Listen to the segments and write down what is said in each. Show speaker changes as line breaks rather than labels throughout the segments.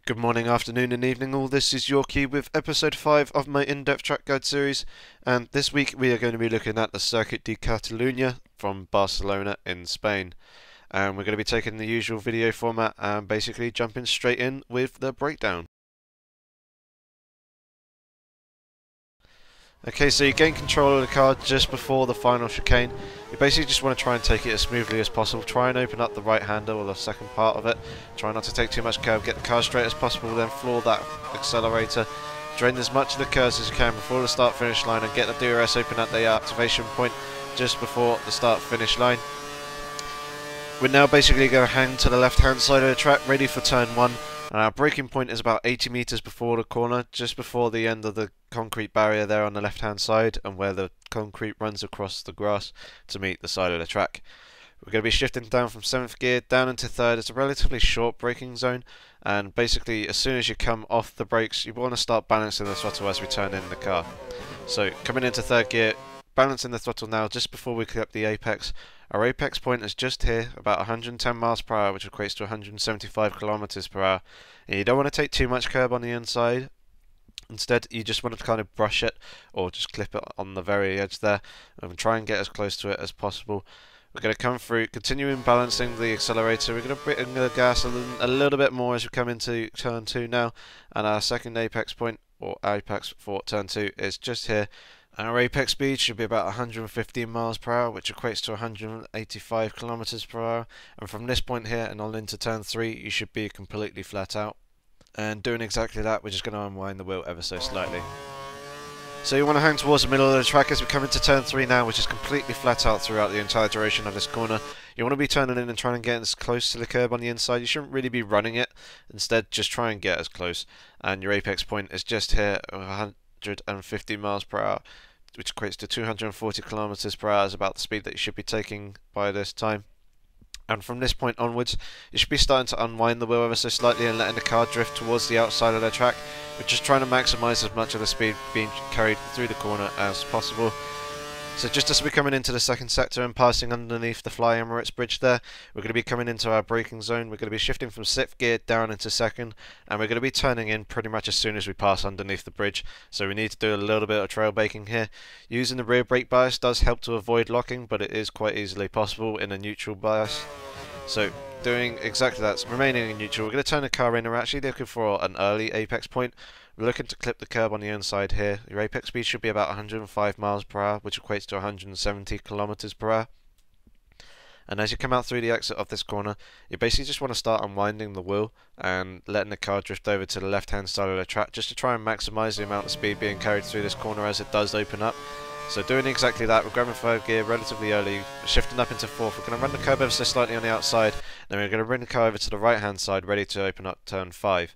Good morning, afternoon and evening all. This is Yorkie with episode 5 of my in-depth track guide series, and this week we are going to be looking at the Circuit de Catalunya from Barcelona in Spain. And we're going to be taking the usual video format and basically jumping straight in with the breakdown. Okay, so you gain control of the car just before the final chicane. You basically just want to try and take it as smoothly as possible. Try and open up the right hander or the second part of it. Try not to take too much curve. Get the car straight as possible, then floor that accelerator. Drain as much of the curves as you can before the start-finish line and get the DRS open at the activation point just before the start-finish line. We're now basically going to hang to the left-hand side of the track, ready for turn 1. And our braking point is about 80 meters before the corner, just before the end of the concrete barrier there on the left-hand side, and where the concrete runs across the grass to meet the side of the track. We're going to be shifting down from 7th gear down into 3rd. It's a relatively short braking zone, and basically as soon as you come off the brakes, you want to start balancing the throttle as we turn in the car. So coming into 3rd gear, balancing the throttle now just before we clip the apex. Our apex point is just here, about 110 miles per hour, which equates to 175 kilometers per hour. And you don't want to take too much curb on the inside. Instead, you just want to kind of brush it or just clip it on the very edge there and try and get as close to it as possible. We're going to come through, continuing balancing the accelerator. We're going to bring the gas a little bit more as we come into turn 2 now. And our second apex point, or apex for turn 2, is just here. Our apex speed should be about 115 miles per hour, which equates to 185 kilometers per hour. And from this point here and on into turn 3, you should be completely flat out. And doing exactly that, we're just going to unwind the wheel ever so slightly. So you want to hang towards the middle of the track as we come into turn 3 now, which is completely flat out throughout the entire duration of this corner. You want to be turning in and trying to get as close to the curb on the inside. You shouldn't really be running it. Instead, just try and get as close. And your apex point is just here, 150 miles per hour, which equates to 240 kilometers per hour, is about the speed that you should be taking by this time. And from this point onwards, you should be starting to unwind the wheel ever so slightly and letting the car drift towards the outside of the track. We're just trying to maximise as much of the speed being carried through the corner as possible. So just as we're coming into the second sector and passing underneath the Fly Emirates bridge there, we're going to be coming into our braking zone. We're going to be shifting from 6th gear down into 2nd, and we're going to be turning in pretty much as soon as we pass underneath the bridge. So we need to do a little bit of trail braking here. Using the rear brake bias does help to avoid locking, but it is quite easily possible in a neutral bias. So doing exactly that, so remaining in neutral, we're going to turn the car in. We're actually looking for an early apex point. We're looking to clip the curb on the inside here. Your apex speed should be about 105 miles per hour, which equates to 170 kilometers per hour. And as you come out through the exit of this corner, you basically just want to start unwinding the wheel and letting the car drift over to the left-hand side of the track, just to try and maximise the amount of speed being carried through this corner as it does open up. So doing exactly that, we're grabbing 3rd gear relatively early, shifting up into 4th. We're going to run the curb ever so slightly on the outside, then we're going to bring the car over to the right-hand side, ready to open up turn 5.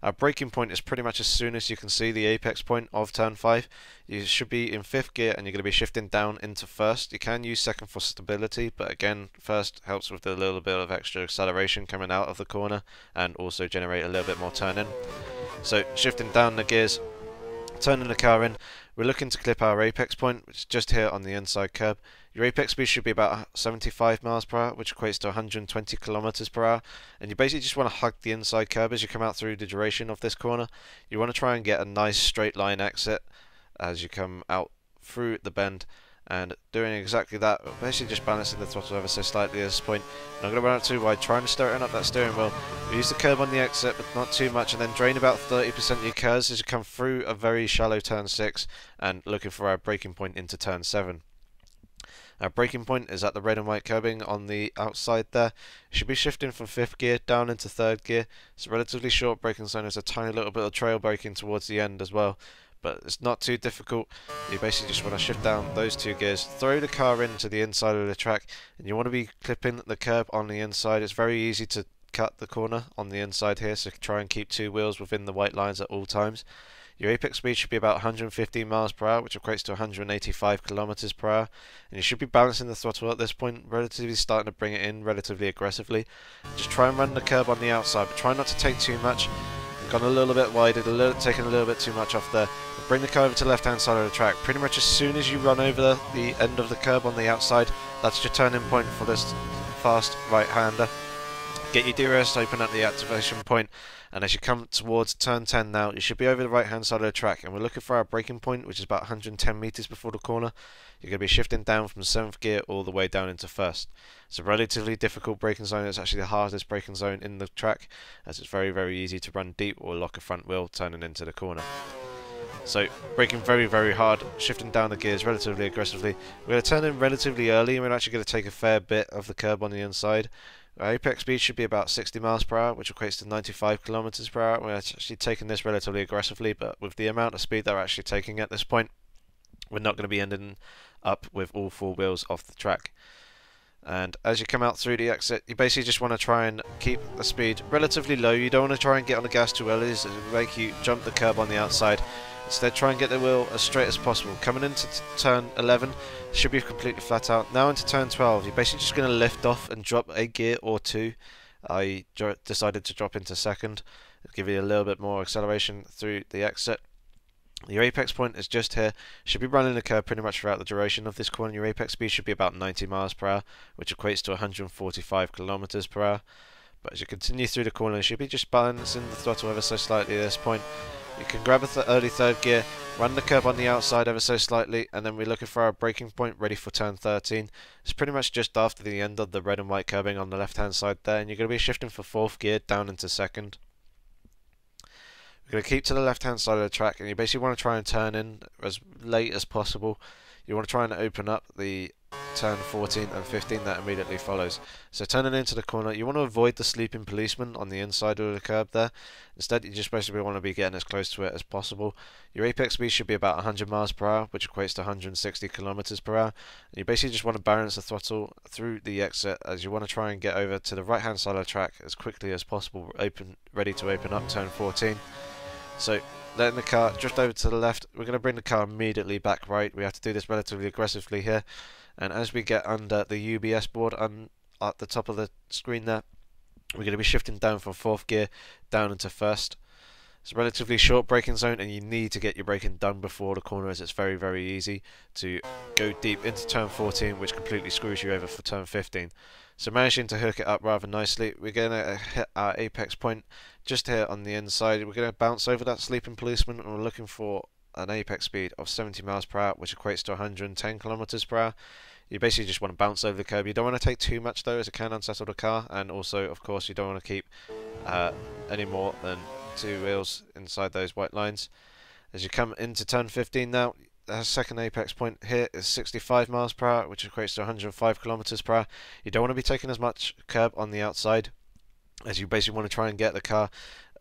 Our braking point is pretty much as soon as you can see the apex point of turn 5. You should be in 5th gear and you're going to be shifting down into 1st. You can use 2nd for stability, but again, 1st helps with a little bit of extra acceleration coming out of the corner and also generate a little bit more turn in. So shifting down the gears, turning the car in, we're looking to clip our apex point, which is just here on the inside curb. Your apex speed should be about 75 miles per hour, which equates to 120 kilometers per hour. And you basically just want to hug the inside curb as you come out through the duration of this corner. You want to try and get a nice straight line exit as you come out through the bend. And doing exactly that, basically just balancing the throttle ever so slightly at this point. And I'm going to run out too wide, trying to stirring up that steering wheel. We use the curb on the exit, but not too much, and then drain about 30% of your curves as you come through a very shallow turn 6 and looking for our braking point into turn 7. Our braking point is at the red and white curbing on the outside there. You should be shifting from 5th gear down into 3rd gear. It's a relatively short braking zone. There's a tiny little bit of trail braking towards the end as well, but it's not too difficult. You basically just want to shift down those 2 gears, throw the car into the inside of the track, and you want to be clipping the curb on the inside. It's very easy to cut the corner on the inside here, so try and keep 2 wheels within the white lines at all times. Your apex speed should be about 115 miles per hour, which equates to 185 kilometers per hour. And you should be balancing the throttle at this point, relatively starting to bring it in relatively aggressively. Just try and run the curb on the outside, but try not to take too much. Gone a little bit wide, taken a little bit too much off there. Bring the car over to the left-hand side of the track. Pretty much as soon as you run over the end of the curb on the outside, that's your turning point for this fast right-hander. Get your DRS open at the activation point, and as you come towards turn 10 now, you should be over the right hand side of the track, and we're looking for our braking point, which is about 110 meters before the corner. You're going to be shifting down from 7th gear all the way down into 1st. It's a relatively difficult braking zone. It's actually the hardest braking zone in the track, as it's very, very easy to run deep or lock a front wheel turning into the corner. So braking very, very hard, shifting down the gears relatively aggressively. We're going to turn in relatively early, and we're actually going to take a fair bit of the curb on the inside. Our apex speed should be about 60 miles per hour, which equates to 95 kilometers per hour. We're actually taking this relatively aggressively, but with the amount of speed that we're actually taking at this point, we're not going to be ending up with all 4 wheels off the track. And as you come out through the exit, you basically just want to try and keep the speed relatively low. You don't want to try and get on the gas too early, as it will make you jump the curb on the outside. Instead, try and get the wheel as straight as possible. Coming into turn 11, should be completely flat out. Now into turn 12, you're basically just going to lift off and drop a gear or 2. I decided to drop into 2nd, give you a little bit more acceleration through the exit. Your apex point is just here. Should be running the curve pretty much throughout the duration of this corner. Your apex speed should be about 90 miles per hour, which equates to 145 kilometers per hour. But as you continue through the corner, you should be just balancing the throttle ever so slightly at this point. You can grab a early 3rd gear, run the curb on the outside ever so slightly, and then we're looking for our braking point ready for turn 13. It's pretty much just after the end of the red and white curbing on the left hand side there, and you're going to be shifting for 4th gear down into 2nd. We're going to keep to the left hand side of the track, and you basically want to try and turn in as late as possible. You want to try and open up the turn 14 and 15 that immediately follows. So turning into the corner, you want to avoid the sleeping policeman on the inside of the curb there. Instead, you just basically want to be getting as close to it as possible. Your apex speed should be about 100 miles per hour, which equates to 160 kilometers per hour. And you basically just want to balance the throttle through the exit, as you want to try and get over to the right hand side of the track as quickly as possible, ready to open up turn 14. So letting the car drift over to the left, we're going to bring the car immediately back right. We have to do this relatively aggressively here. And as we get under the UBS board at the top of the screen there, we're going to be shifting down from 4th gear down into 1st. It's a relatively short braking zone, and you need to get your braking done before the corner, as it's very, very easy to go deep into turn 14, which completely screws you over for turn 15. So managing to hook it up rather nicely, we're going to hit our apex point just here on the inside. We're going to bounce over that sleeping policeman, and we're looking for an apex speed of 70 miles per hour, which equates to 110 kilometers per hour. You basically just want to bounce over the curb. You don't want to take too much though, as it can unsettle the car, and also of course you don't want to keep any more than 2 wheels inside those white lines. As you come into turn 15 now, the second apex point here is 65 miles per hour, which equates to 105 kilometers per hour. You don't want to be taking as much curb on the outside, as you basically want to try and get the car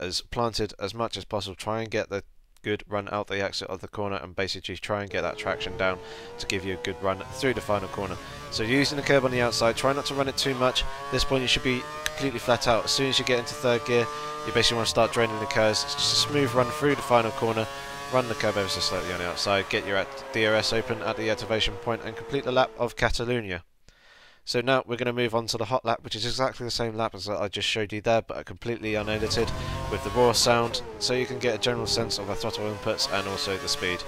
as planted as much as possible. Try and get the good run out the exit of the corner, and basically try and get that traction down to give you a good run through the final corner. So using the curb on the outside, try not to run it too much. At this point you should be completely flat out. As soon as you get into 3rd gear, you basically want to start draining the curves. It's just a smooth run through the final corner. Run the curb ever so slightly on the outside, get your DRS open at the activation point, and complete the lap of Catalunya. So now we're going to move on to the hot lap, which is exactly the same lap as I just showed you there, but completely unedited with the raw sound, so you can get a general sense of the throttle inputs and also the speed.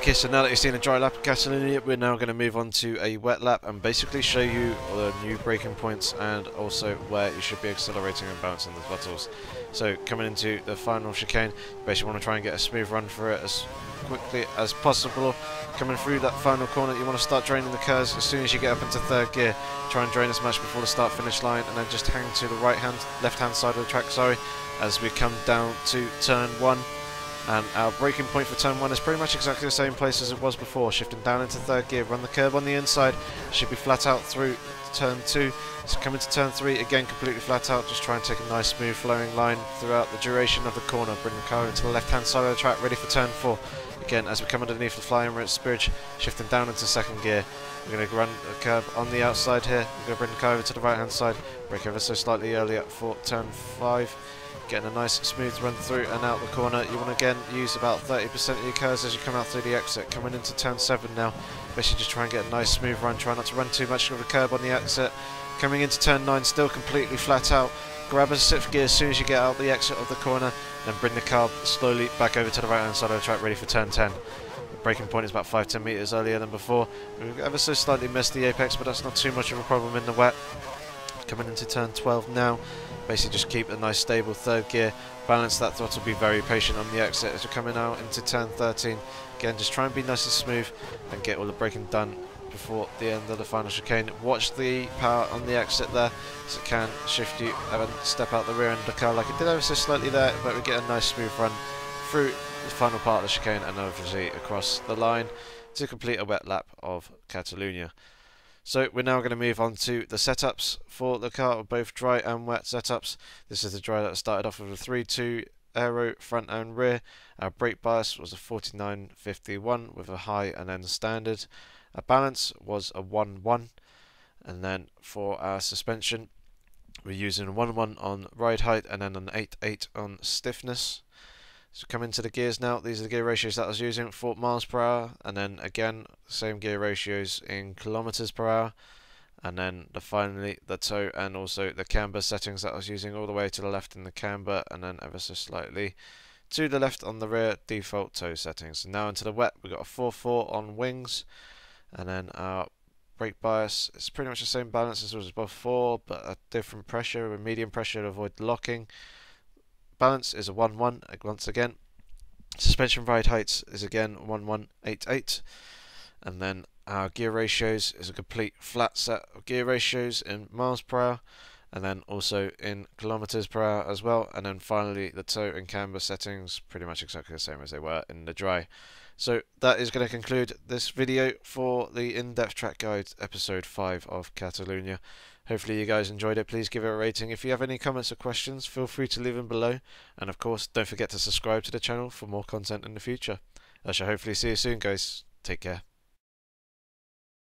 back here. So now that you've seen a dry lap of Catalunya, we're now going to move on to a wet lap and basically show you the new braking points and also where you should be accelerating and balancing the throttles. So coming into the final chicane, you basically want to try and get a smooth run for it as quickly as possible. Coming through that final corner, you want to start draining the curves as soon as you get up into third gear. Try and drain as much before the start finish line, and then just hang to the left hand side of the track, as we come down to turn 1. And our braking point for turn 1 is pretty much exactly the same place as it was before. Shifting down into third gear, run the curve on the inside, should be flat out through turn 2. So coming to turn 3, again completely flat out, just try and take a nice smooth flowing line throughout the duration of the corner. Bring the car into the left hand side of the track, ready for turn 4. Again, as we come underneath the flying bridge, shifting down into second gear. We're going to run the curve on the outside here. We're going to bring the car over to the right hand side, brake ever so slightly earlier for turn 5. Getting a nice smooth run through and out the corner. You want to again use about 30% of your curves as you come out through the exit. Coming into turn 7 now, basically just try and get a nice smooth run. Try not to run too much of a curb on the exit. Coming into turn 9, still completely flat out. Grab a 6th gear as soon as you get out the exit of the corner, then bring the car slowly back over to the right hand side of the track, ready for turn 10. The braking point is about 5-10 metres earlier than before. We've ever so slightly missed the apex, but that's not too much of a problem in the wet. Coming into turn 12 now, basically just keep a nice stable third gear, balance that throttle, be very patient on the exit as you're coming out into turn 13. Again, just try and be nice and smooth and get all the braking done before the end of the final chicane. Watch the power on the exit there, as it can shift you and step out the rear end of the car like it did ever so slightly there, but we get a nice smooth run through the final part of the chicane and obviously across the line to complete a wet lap of Catalunya. So we're now going to move on to the setups for the car, both dry and wet setups. This is the dry that started off with a 3.2 aero front and rear. Our brake bias was a 49.51 with a high and then standard. Our balance was a 1.1, and then for our suspension we're using a 1.1 on ride height and then an 8.8 on stiffness. So come into the gears now. These are the gear ratios that I was using, 4 miles per hour, and then again same gear ratios in kilometers per hour, and then finally the toe and also the camber settings that I was using all the way to the left in the camber, and then ever so slightly to the left on the rear default toe settings. So now into the wet, we've got a 4.4 on wings, and then our brake bias is pretty much the same balance as was before, but a different pressure, a medium pressure to avoid locking. Balance is a 1.1 once again. Suspension ride heights is again 1.188, and then our gear ratios is a complete flat set of gear ratios in miles per hour, and then also in kilometers per hour as well. And then finally the toe and camber settings pretty much exactly the same as they were in the dry. So that is going to conclude this video for the in-depth track guide episode 5 of Catalunya. Hopefully you guys enjoyed it. Please give it a rating. If you have any comments or questions, feel free to leave them below, and of course don't forget to subscribe to the channel for more content in the future. I shall hopefully see you soon, guys. Take care.